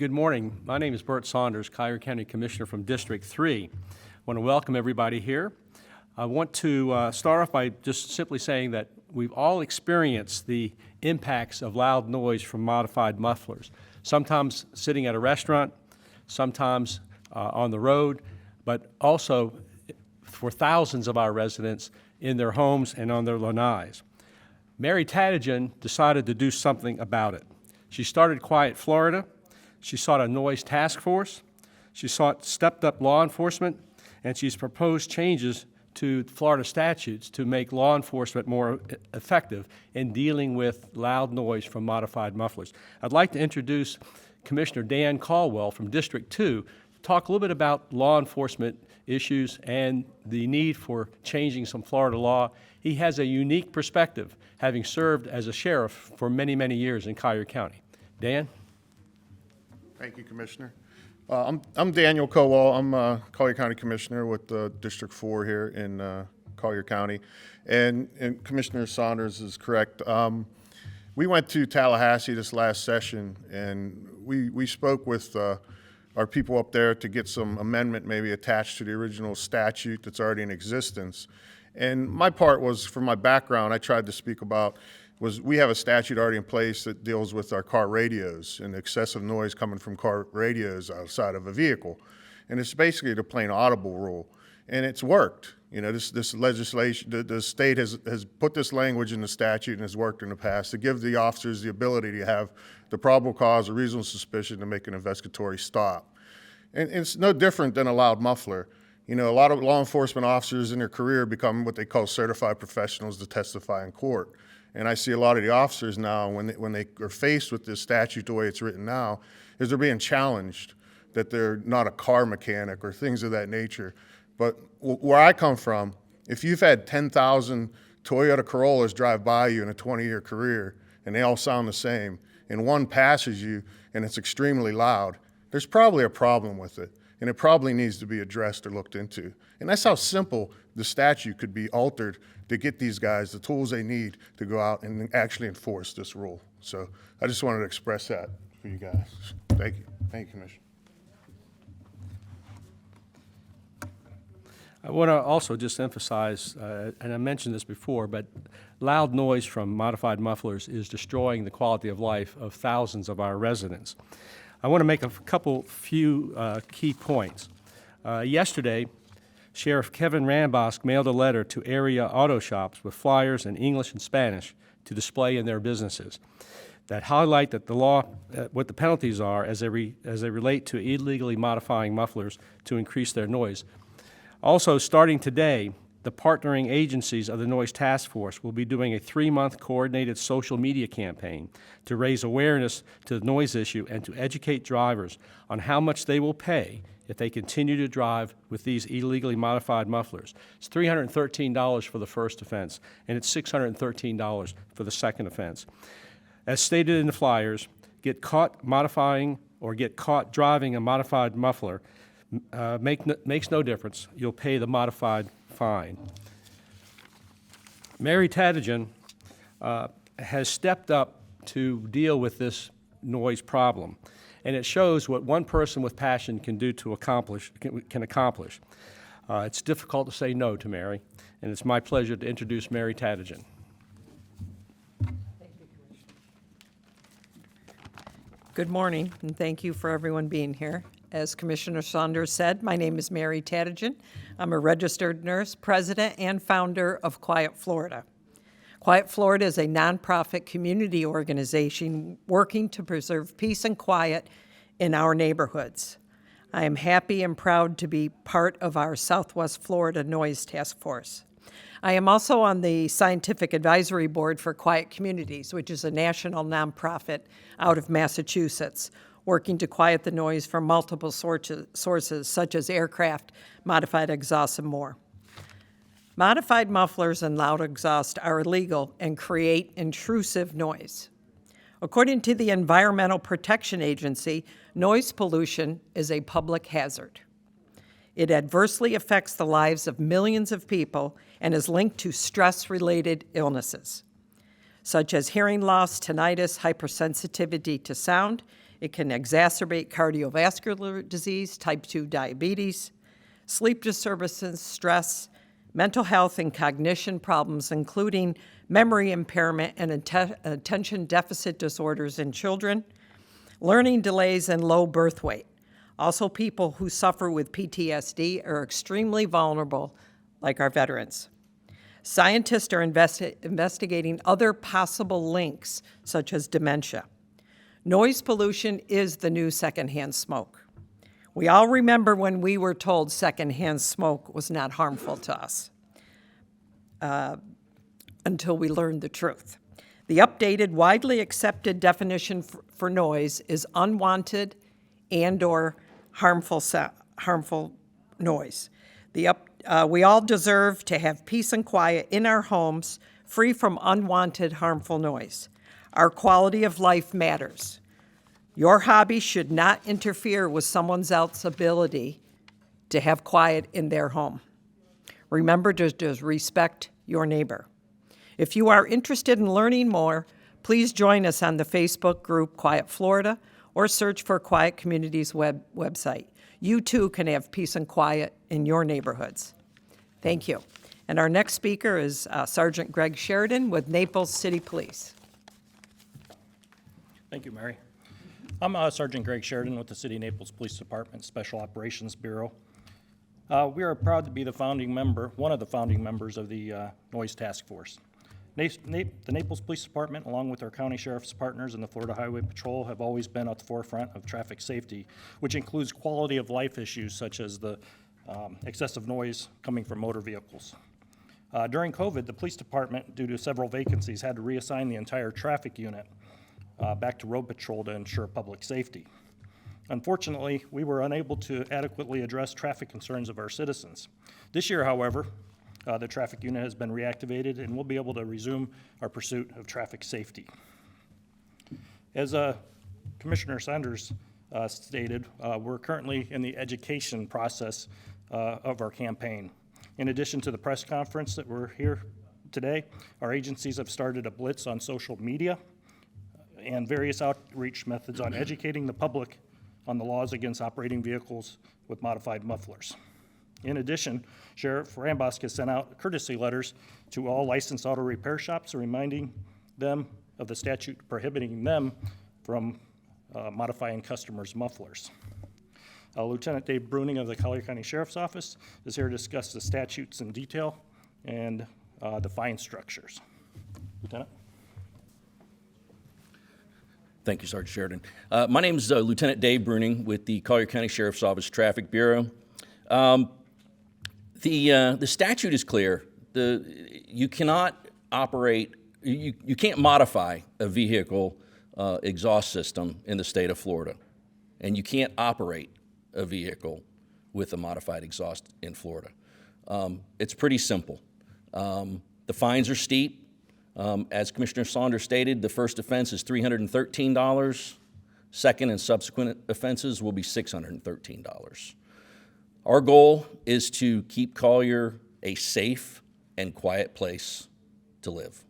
Good morning. My name is Bert Saunders, Collier County Commissioner from District 3. I want to welcome everybody here. I want to start off by just simply saying that we've all experienced the impacts of loud noise from modified mufflers, sometimes sitting at a restaurant, sometimes on the road, but also for thousands of our residents in their homes and on their lanais. Mary Tagan decided to do something about it. She started Quiet Florida. She sought a noise task force. She sought stepped-up law enforcement, and she's proposed changes to Florida statutes to make law enforcement more effective in dealing with loud noise from modified mufflers. I'd like to introduce Commissioner Dan Caldwell from District 2 to talk a little bit about law enforcement issues and the need for changing some Florida law. He has a unique perspective, having served as a sheriff for many, many years in Collier County. Dan? Thank you, Commissioner. I'm Daniel Caldwell. I'm Collier County Commissioner with District 4 here in Collier County. And Commissioner Saunders is correct. We went to Tallahassee this last session, and we spoke with our people up there to get some amendment maybe attached to the original statute that's already in existence. And my part was, from my background, I tried to speak about we have a statute already in place that deals with our car radios and excessive noise coming from car radios outside of a vehicle. And it's basically the plain audible rule. And it's worked. You know, this legislation, the state has put this language in the statute and has worked in the past to give the officers the ability to have the probable cause or reasonable suspicion to make an investigatory stop. And it's no different than a loud muffler. You know, a lot of law enforcement officers in their career become what they call certified professionals to testify in court. And I see a lot of the officers now, when they are faced with this statute the way it's written now, is they're being challenged that they're not a car mechanic or things of that nature. But where I come from, if you've had 10,000 Toyota Corollas drive by you in a 20-year career, and they all sound the same, and one passes you and it's extremely loud, there's probably a problem with it, and it probably needs to be addressed or looked into. And that's how simple the statute could be altered to get these guys the tools they need to go out and actually enforce this rule. So I just wanted to express that for you guys. Thank you. Thank you, Commissioner. I want to also just emphasize, and I mentioned this before, but loud noise from modified mufflers is destroying the quality of life of thousands of our residents. I want to make a few key points. Yesterday, Sheriff Kevin Rambosk mailed a letter to area auto shops with flyers in English and Spanish to display in their businesses that highlight that the law, what the penalties are as they relate to illegally modifying mufflers to increase their noise. Also, starting today, the partnering agencies of the Noise Task Force will be doing a 3-month coordinated social media campaign to raise awareness to the noise issue and to educate drivers on how much they will pay if they continue to drive with these illegally modified mufflers. It's $313 for the first offense, and it's $613 for the second offense. As stated in the flyers, get caught modifying or get caught driving a modified muffler makes no difference. You'll pay the modified fine. Mary Tagan has stepped up to deal with this noise problem, and it shows what one person with passion can do to accomplish. It's difficult to say no to Mary, and it's my pleasure to introduce Mary Tagan. Thank you, Commissioner. Good morning, and thank you for everyone being here. As Commissioner Saunders said, my name is Mary Tagan. I'm a registered nurse, president, and founder of Quiet Florida. Quiet Florida is a nonprofit community organization working to preserve peace and quiet in our neighborhoods. I am happy and proud to be part of our Southwest Florida Noise Task Force. I am also on the Scientific Advisory Board for Quiet Communities, which is a national nonprofit out of Massachusetts, working to quiet the noise from multiple sources, such as aircraft, modified exhaust, and more. Modified mufflers and loud exhaust are illegal and create intrusive noise. According to the Environmental Protection Agency, noise pollution is a public hazard. It adversely affects the lives of millions of people and is linked to stress-related illnesses, such as hearing loss, tinnitus, hypersensitivity to sound, It can exacerbate cardiovascular disease, type 2 diabetes, sleep disturbances, stress, mental health and cognition problems, including memory impairment and attention deficit disorders in children, learning delays, and low birth weight. Also, people who suffer with PTSD are extremely vulnerable, like our veterans. Scientists are investigating other possible links, such as dementia. Noise pollution is the new secondhand smoke. We all remember when we were told secondhand smoke was not harmful to us until we learned the truth. The updated, widely accepted definition for noise is unwanted and/or harmful noise. We all deserve to have peace and quiet in our homes, free from unwanted, harmful noise. Our quality of life matters. Your hobby should not interfere with someone else's ability to have quiet in their home. Remember to respect your neighbor. If you are interested in learning more, please join us on the Facebook group Quiet Florida or search for Quiet Communities website. You too can have peace and quiet in your neighborhoods. Thank you. And our next speaker is Sgt Greg Sheridan with Naples City Police. Thank you, Mary. I'm Sgt Greg Sheridan with the City of Naples Police Department Special Operations Bureau. We are proud to be the founding member, one of the founding members of the Noise Task Force. The Naples Police Department, along with our county sheriff's partners and the Florida Highway Patrol, have always been at the forefront of traffic safety, which includes quality of life issues such as the excessive noise coming from motor vehicles. During COVID, the police department, due to several vacancies, had to reassign the entire traffic unit back to road patrol to ensure public safety. Unfortunately, we were unable to adequately address traffic concerns of our citizens. This year, however, the traffic unit has been reactivated and we'll be able to resume our pursuit of traffic safety. As Commissioner Saunders stated, we're currently in the education process of our campaign. In addition to the press conference that we're here today, our agencies have started a blitz on social media and various outreach methods on educating the public on the laws against operating vehicles with modified mufflers. In addition, Sheriff Rambosk has sent out courtesy letters to all licensed auto repair shops reminding them of the statute prohibiting them from modifying customers' mufflers. Lieutenant Dave Bruning of the Collier County Sheriff's Office is here to discuss the statutes in detail and the fine structures. Lieutenant? Thank you, Sergeant Sheridan. My name is Lieutenant Dave Bruning with the Collier County Sheriff's Office Traffic Bureau. The statute is clear. You cannot operate, you can't modify a vehicle exhaust system in the state of Florida, and you can't operate a vehicle with a modified exhaust in Florida. It's pretty simple. The fines are steep. As Commissioner Saunders stated, the first offense is $313. Second and subsequent offenses will be $613. Our goal is to keep Collier a safe and quiet place to live.